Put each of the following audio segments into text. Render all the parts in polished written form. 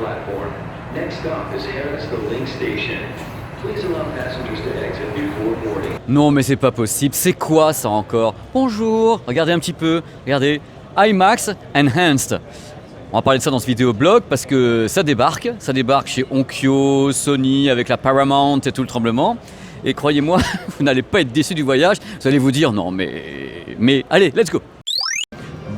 platform. Next stop is Harris the Link Station. Please allow passengers to exit before boarding. Non mais c'est pas possible, c'est quoi ça encore? Bonjour, regardez un petit peu, regardez, IMAX Enhanced. On va parler de ça dans ce vidéoblog parce que ça débarque chez Onkyo, Sony avec la Paramount et tout le tremblement. Et croyez-moi, vous n'allez pas être déçus du voyage, vous allez vous dire non mais allez, let's go.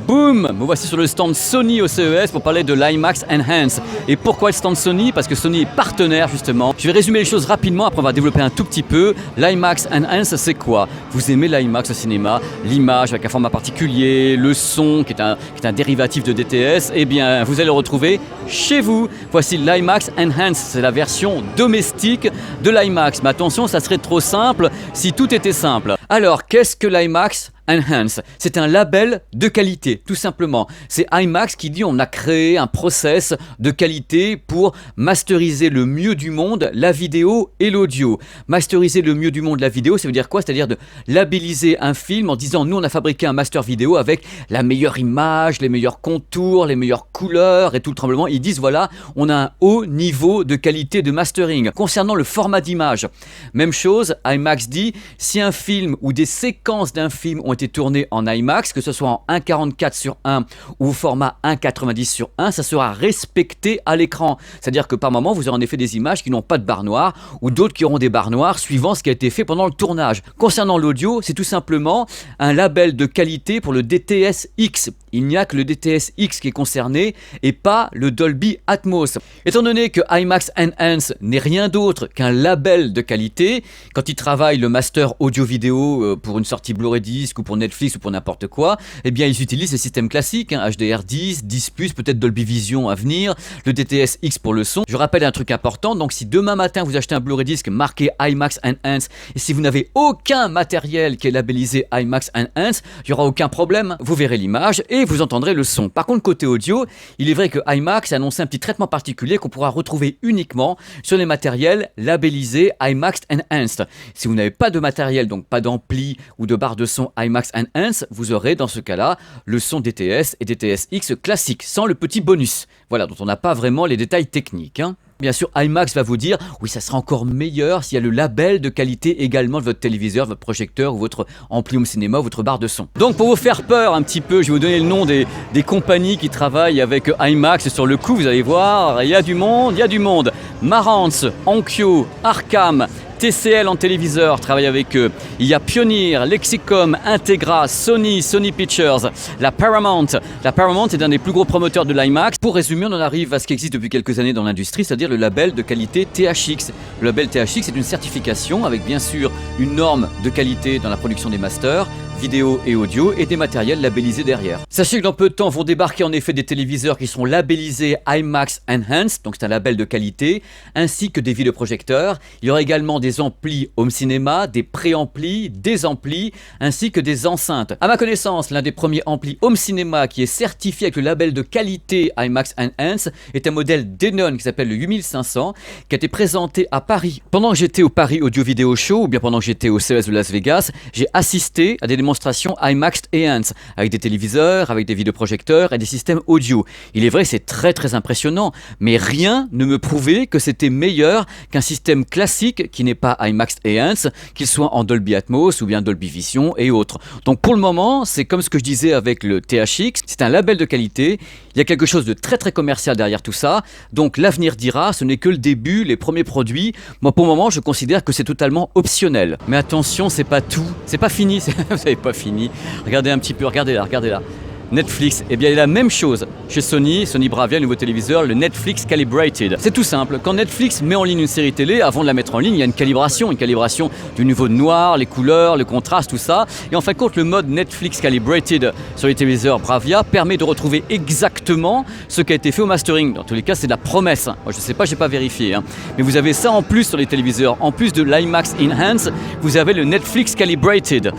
Boum! Me voici sur le stand Sony au CES pour parler de l'IMAX Enhanced. Et pourquoi le stand Sony? Parce que Sony est partenaire justement. Je vais résumer les choses rapidement, après on va développer un tout petit peu. L'IMAX Enhanced, c'est quoi? Vous aimez l'IMAX au cinéma? L'image avec un format particulier, le son qui est un dérivatif de DTS, eh bien vous allez le retrouver chez vous. Voici l'IMAX Enhanced, c'est la version domestique de l'IMAX. Mais attention, ça serait trop simple si tout était simple. Alors, qu'est-ce que l'IMAX Enhance? C'est un label de qualité, tout simplement. C'est IMAX qui dit on a créé un process de qualité pour masteriser le mieux du monde la vidéo et l'audio. Masteriser le mieux du monde la vidéo, ça veut dire quoi? C'est-à-dire de labelliser un film en disant nous on a fabriqué un master vidéo avec la meilleure image, les meilleurs contours, les meilleures couleurs et tout le tremblement. Ils disent voilà, on a un haut niveau de qualité de mastering. Concernant le format d'image, même chose, IMAX dit si un film ou des séquences d'un film ont été tournées en IMAX, que ce soit en 1,44:1 ou au format 1,90:1, ça sera respecté à l'écran. C'est-à-dire que par moment, vous aurez en effet des images qui n'ont pas de barre noire ou d'autres qui auront des barres noires suivant ce qui a été fait pendant le tournage. Concernant l'audio, c'est tout simplement un label de qualité pour le DTS-X. Il n'y a que le DTS-X qui est concerné et pas le Dolby Atmos. Étant donné que IMAX Enhanced n'est rien d'autre qu'un label de qualité, quand il travaille le master audio-vidéo pour une sortie Blu-ray disc ou pour Netflix ou pour n'importe quoi, eh bien ils utilisent les systèmes classiques, HDR10, 10+, peut-être Dolby Vision à venir, le DTS-X pour le son. Je rappelle un truc important, donc si demain matin vous achetez un Blu-ray disc marqué IMAX Enhanced et si vous n'avez aucun matériel qui est labellisé IMAX Enhanced, il n'y aura aucun problème, vous verrez l'image et vous entendrez le son. Par contre, côté audio, il est vrai que IMAX a annoncé un petit traitement particulier qu'on pourra retrouver uniquement sur les matériels labellisés IMAX Enhanced. Si vous n'avez pas de matériel, donc pas d'ampli ou de barre de son IMAX Enhanced, vous aurez dans ce cas-là le son DTS et DTS-X classique, sans le petit bonus. Voilà, dont on n'a pas vraiment les détails techniques. Bien sûr, IMAX va vous dire, oui, ça sera encore meilleur s'il y a le label de qualité également de votre téléviseur, votre projecteur ou votre ampli home cinéma ou votre barre de son. Donc pour vous faire peur un petit peu, je vais vous donner le nom des compagnies qui travaillent avec IMAX. Sur le coup, vous allez voir, il y a du monde. Marantz, Onkyo, Arcam, TCL en téléviseur travaille avec eux. Il y a Pioneer, Lexicom, Integra, Sony Pictures, la Paramount. La Paramount est un des plus gros promoteurs de l'IMAX. Pour résumer, on en arrive à ce qui existe depuis quelques années dans l'industrie, c'est-à-dire le label de qualité THX. Le label THX est une certification avec bien sûr une norme de qualité dans la production des masters, vidéo et audio et des matériels labellisés derrière. Sachez que dans peu de temps vont débarquer en effet des téléviseurs qui seront labellisés IMAX Enhanced, donc c'est un label de qualité, ainsi que des vidéoprojecteurs. Il y aura également des amplis home cinéma, des préamplis, des amplis, ainsi que des enceintes. À ma connaissance, l'un des premiers amplis home cinéma qui est certifié avec le label de qualité IMAX Enhanced est un modèle Denon qui s'appelle le 8500, qui a été présenté à Paris. Pendant que j'étais au Paris Audio Video Show, ou bien pendant que j'étais au CES de Las Vegas, j'ai assisté à des démonstrations IMAX Enhanced, avec des téléviseurs, avec des vidéoprojecteurs et des systèmes audio. Il est vrai, c'est très très impressionnant, mais rien ne me prouvait que c'était meilleur qu'un système classique qui n'est pas IMAX Enhanced, qu'il soit en Dolby Atmos ou bien Dolby Vision et autres. Donc pour le moment, c'est comme ce que je disais avec le THX, c'est un label de qualité, il y a quelque chose de très très commercial derrière tout ça, donc l'avenir dira, ce n'est que le début, les premiers produits. Moi pour le moment, je considère que c'est totalement optionnel. Mais attention, c'est pas tout, c'est pas fini, vous savez pas fini. Regardez un petit peu, regardez là. Netflix, eh bien il y a la même chose chez Sony Bravia, le nouveau téléviseur, le Netflix Calibrated. C'est tout simple, quand Netflix met en ligne une série télé, avant de la mettre en ligne, il y a une calibration du niveau de noir, les couleurs, le contraste, tout ça. Et en fin de compte, le mode Netflix Calibrated sur les téléviseurs Bravia permet de retrouver exactement ce qui a été fait au mastering. Dans tous les cas, c'est de la promesse. Moi, je sais pas, j'ai pas vérifié. Mais vous avez ça en plus sur les téléviseurs. En plus de l'IMAX Enhanced, vous avez le Netflix Calibrated.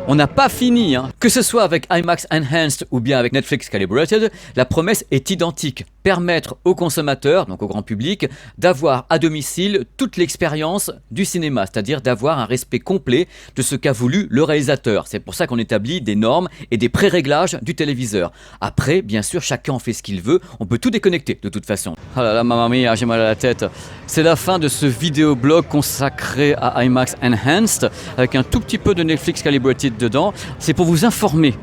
On n'a pas fini, hein. Que ce soit avec IMAX Enhanced ou bien avec Netflix Calibrated, la promesse est identique. Permettre aux consommateurs, donc au grand public, d'avoir à domicile toute l'expérience du cinéma, c'est-à-dire d'avoir un respect complet de ce qu'a voulu le réalisateur. C'est pour ça qu'on établit des normes et des pré-réglages du téléviseur. Après, bien sûr, chacun en fait ce qu'il veut, on peut tout déconnecter de toute façon. Oh là là, mamma mia, j'ai mal à la tête. C'est la fin de ce vidéoblog consacré à IMAX Enhanced, avec un tout petit peu de Netflix Calibrated dedans. C'est pour vous informer,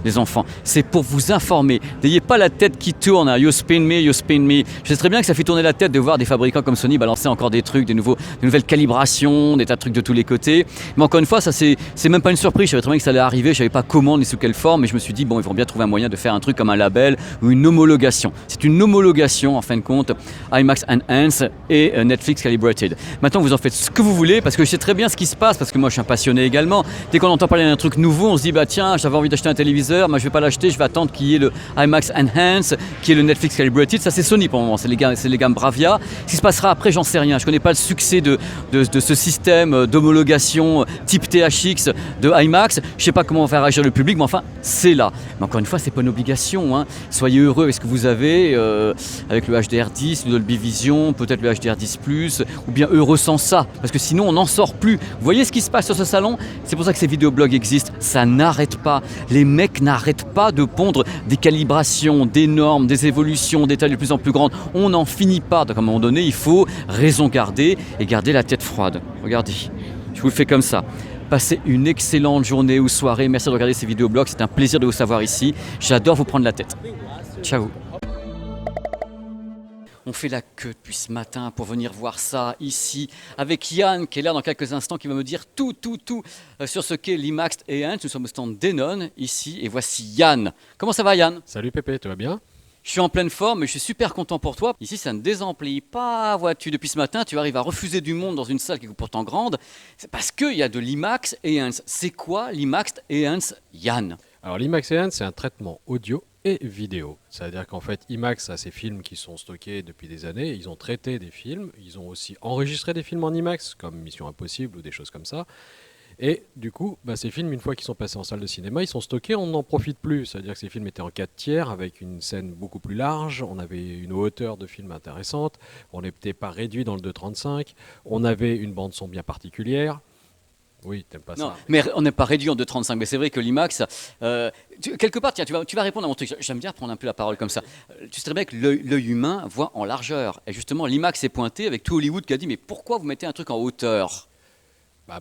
les enfants, c'est pour vous informer. N'ayez pas la tête qui tourne, hein. You spin me, you spin me. Je sais très bien que ça fait tourner la tête de voir des fabricants comme Sony balancer encore des trucs, des nouvelles calibrations, des tas de trucs de tous les côtés. Mais encore une fois, ça c'est même pas une surprise. Je savais très bien que ça allait arriver, je savais pas comment ni sous quelle forme, mais je me suis dit, bon, ils vont bien trouver un moyen de faire un truc comme un label ou une homologation. C'est une homologation, en fin de compte, IMAX Enhanced et Netflix Calibrated. Maintenant, vous en faites ce que vous voulez, parce que je sais très bien ce qui se passe, parce que moi je suis un passionné également. Dès qu'on entend parler d'un truc nouveau, on se dit, bah tiens, j'avais envie d'acheter un téléviseur, moi je vais pas l'acheter, je vais attendre qu'il y ait le IMAX Enhanced, qu'il y ait le Netflix Calibrated. Ça c'est Sony pour le moment, c'est les gammes Bravia. Ce qui se passera après, j'en sais rien. Je connais pas le succès de ce système d'homologation type THX de IMAX. Je sais pas comment faire réagir le public, mais enfin c'est là. Mais encore une fois, c'est pas une obligation, hein. Soyez heureux avec ce que vous avez, avec le HDR10, le Dolby Vision, peut-être le HDR10+, ou bien heureux sans ça, parce que sinon on n'en sort plus. Vous voyez ce qui se passe sur ce salon? C'est pour ça que ces vidéoblogs existent. Ça n'arrête pas. Les mecs n'arrêtent pas de pondre des calibrations, des normes, des évolutions, des tailles de plus en plus grandes. On n'en finit pas. Donc à un moment donné, il faut raison garder et garder la tête froide. Regardez, je vous le fais comme ça. Passez une excellente journée ou soirée. Merci de regarder ces vidéoblogs. C'est un plaisir de vous savoir ici. J'adore vous prendre la tête. Ciao. On fait la queue depuis ce matin pour venir voir ça ici avec Yann qui est là dans quelques instants, qui va me dire tout sur ce qu'est l'IMAX Enhanced. Nous sommes au stand Denon ici et voici Yann. Comment ça va Yann? Salut Pépé, tu vas bien? Je suis en pleine forme et je suis super content pour toi. Ici ça ne désemplit pas, vois-tu. Depuis ce matin tu arrives à refuser du monde dans une salle qui est pourtant grande. C'est parce qu'il y a de l'IMAX Enhanced. C'est quoi l'IMAX Enhanced, Yann? Alors l'IMAX Enhanced, c'est un traitement audio et vidéo. C'est-à-dire qu'en fait, IMAX a ces films qui sont stockés depuis des années. Ils ont traité des films, ils ont aussi enregistré des films en IMAX, comme Mission Impossible ou des choses comme ça. Et du coup, ces films, une fois qu'ils sont passés en salle de cinéma, ils sont stockés, on n'en profite plus. C'est-à-dire que ces films étaient en 4 tiers, avec une scène beaucoup plus large, on avait une hauteur de film intéressante, on n'était pas réduit dans le 2.35, on avait une bande-son bien particulière. Oui, t'aimes pas non, ça. mais on n'est pas réduit en 2.35, mais c'est vrai que l'IMAX, quelque part, tiens, tu vas répondre à mon truc. J'aime bien prendre un peu la parole comme ça. Tu sais très bien que l'œil humain voit en largeur. Et justement, l'IMAX est pointé avec tout Hollywood qui a dit, mais pourquoi vous mettez un truc en hauteur?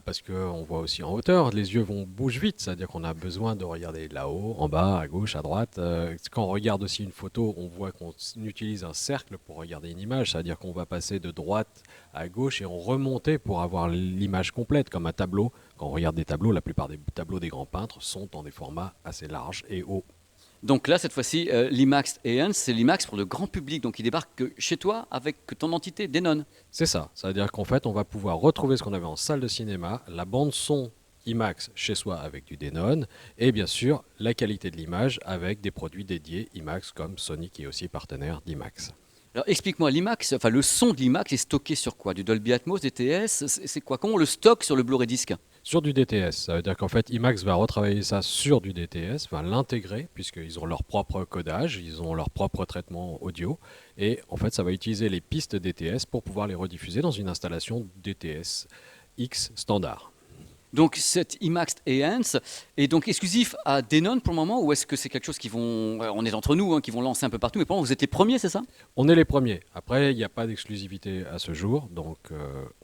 Parce qu'on voit aussi en hauteur, les yeux bougent vite, c'est-à-dire qu'on a besoin de regarder là-haut, en bas, à gauche, à droite. Quand on regarde aussi une photo, on voit qu'on utilise un cercle pour regarder une image, c'est-à-dire qu'on va passer de droite à gauche et on remonter pour avoir l'image complète, comme un tableau. Quand on regarde des tableaux, la plupart des tableaux des grands peintres sont dans des formats assez larges et hauts. Donc là, cette fois-ci, l'IMAX Enhanced, c'est l'IMAX pour le grand public, donc il débarque chez toi avec ton entité Denon. C'est ça, c'est-à-dire qu'en fait, on va pouvoir retrouver ce qu'on avait en salle de cinéma, la bande son IMAX chez soi avec du Denon, et bien sûr, la qualité de l'image avec des produits dédiés IMAX comme Sony qui est aussi partenaire d'IMAX. Alors explique-moi, l'IMAX, enfin le son de l'IMAX est stocké sur quoi? Du Dolby Atmos, DTS, c'est quoi? Comment on le stocke sur le Blu-ray disc? Sur du DTS, ça veut dire qu'en fait IMAX va retravailler ça sur du DTS, va l'intégrer puisqu'ils ont leur propre codage, ils ont leur propre traitement audio et en fait ça va utiliser les pistes DTS pour pouvoir les rediffuser dans une installation DTS X standard. Donc cette IMAX Enhanced est donc exclusif à Denon pour le moment, ou est-ce que c'est quelque chose qui vont, on est entre nous, hein, qui vont lancer un peu partout, mais pour le moment vous êtes les premiers, c'est ça? On est les premiers. Après, il n'y a pas d'exclusivité à ce jour, donc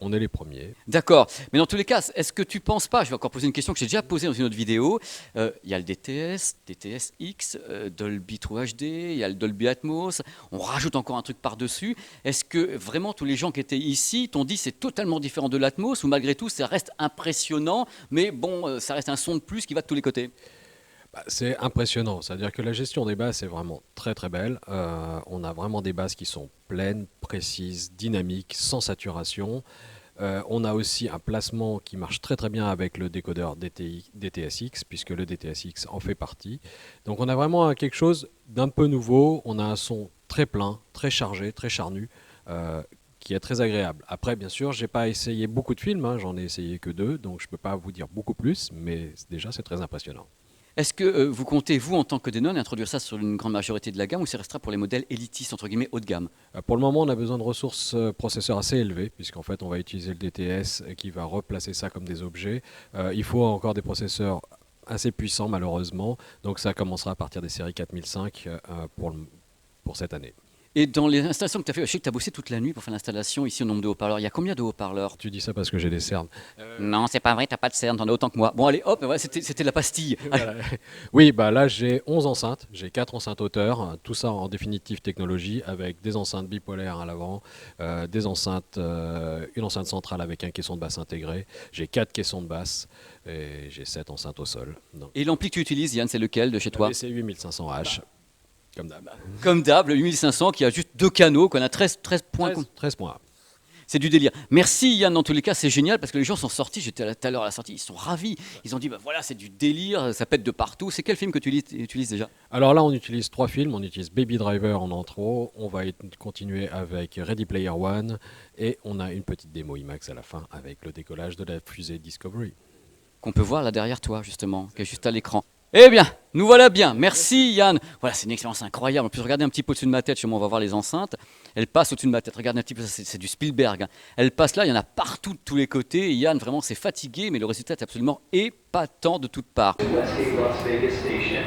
on est les premiers. D'accord. Mais dans tous les cas, est-ce que tu penses pas, je vais encore poser une question que j'ai déjà posée dans une autre vidéo, il y a le DTS, DTS X, Dolby True HD, il y a le Dolby Atmos, on rajoute encore un truc par-dessus. Est-ce que vraiment tous les gens qui étaient ici t'ont dit c'est totalement différent de l'Atmos, ou malgré tout ça reste impressionnant, mais bon, ça reste un son de plus qui va de tous les côtés? C'est impressionnant, c'est-à-dire que la gestion des basses est vraiment très très belle. On a vraiment des basses qui sont pleines, précises, dynamiques, sans saturation. On a aussi un placement qui marche très très bien avec le décodeur DTSX, puisque le DTSX en fait partie. Donc on a vraiment quelque chose d'un peu nouveau. On a un son très plein, très chargé, très charnu, qui est très agréable. Après, bien sûr, j'ai pas essayé beaucoup de films, hein, j'en ai essayé que 2, donc je peux pas vous dire beaucoup plus, mais déjà c'est très impressionnant. Est-ce que vous comptez, vous, en tant que Denon, introduire ça sur une grande majorité de la gamme ou ça restera pour les modèles élitistes, entre guillemets, haut de gamme? Pour le moment, on a besoin de ressources processeurs assez élevées, puisqu'en fait, on va utiliser le DTS qui va replacer ça comme des objets. Il faut encore des processeurs assez puissants, malheureusement, donc ça commencera à partir des séries 4005 pour cette année. Et dans les installations que tu as fait, je sais que tu as bossé toute la nuit pour faire l'installation ici au nombre de haut-parleurs. Il y a combien de haut-parleurs? Tu dis ça parce que j'ai des cernes. Non, c'est pas vrai, t'as pas de cerne, t'en as autant que moi. Bon, allez, hop, voilà, c'était la pastille. Voilà. Oui, bah là j'ai 11 enceintes, j'ai 4 enceintes hauteurs, tout ça en définitive technologie avec des enceintes bipolaires à l'avant, des enceintes, une enceinte centrale avec un caisson de basse intégré, j'ai 4 caissons de basse et j'ai 7 enceintes au sol. Donc, Et l'ampli que tu utilises, Yann, c'est lequel de chez toi? c'est 8500H, comme d'hab. Comme d'hab, le 8500 qui a juste 2 canaux, qu'on a 13 points. 13 points. C'est du délire. Merci Yann, dans tous les cas, c'est génial parce que les gens sont sortis, j'étais là tout à l'heure à la sortie, ils sont ravis. Ils ont dit, bah voilà, c'est du délire, ça pète de partout. C'est quel film que tu utilises déjà? Alors là on utilise 3 films, on utilise Baby Driver en intro, on va continuer avec Ready Player One et on a une petite démo IMAX à la fin avec le décollage de la fusée Discovery. Qu'on peut voir là derrière toi, justement, qui est juste à l'écran. Eh bien, nous voilà bien. Merci Yann. Voilà, c'est une expérience incroyable. En plus, regardez un petit peu au-dessus de ma tête. Chez moi, on va voir les enceintes. Elles passent au-dessus de ma tête. Regardez un petit peu, ça, c'est du Spielberg. Hein. Elles passent là, il y en a partout de tous les côtés. Et Yann, vraiment, c'est fatigué, mais le résultat est absolument épatant de toutes parts. Westgate Las Vegas Station.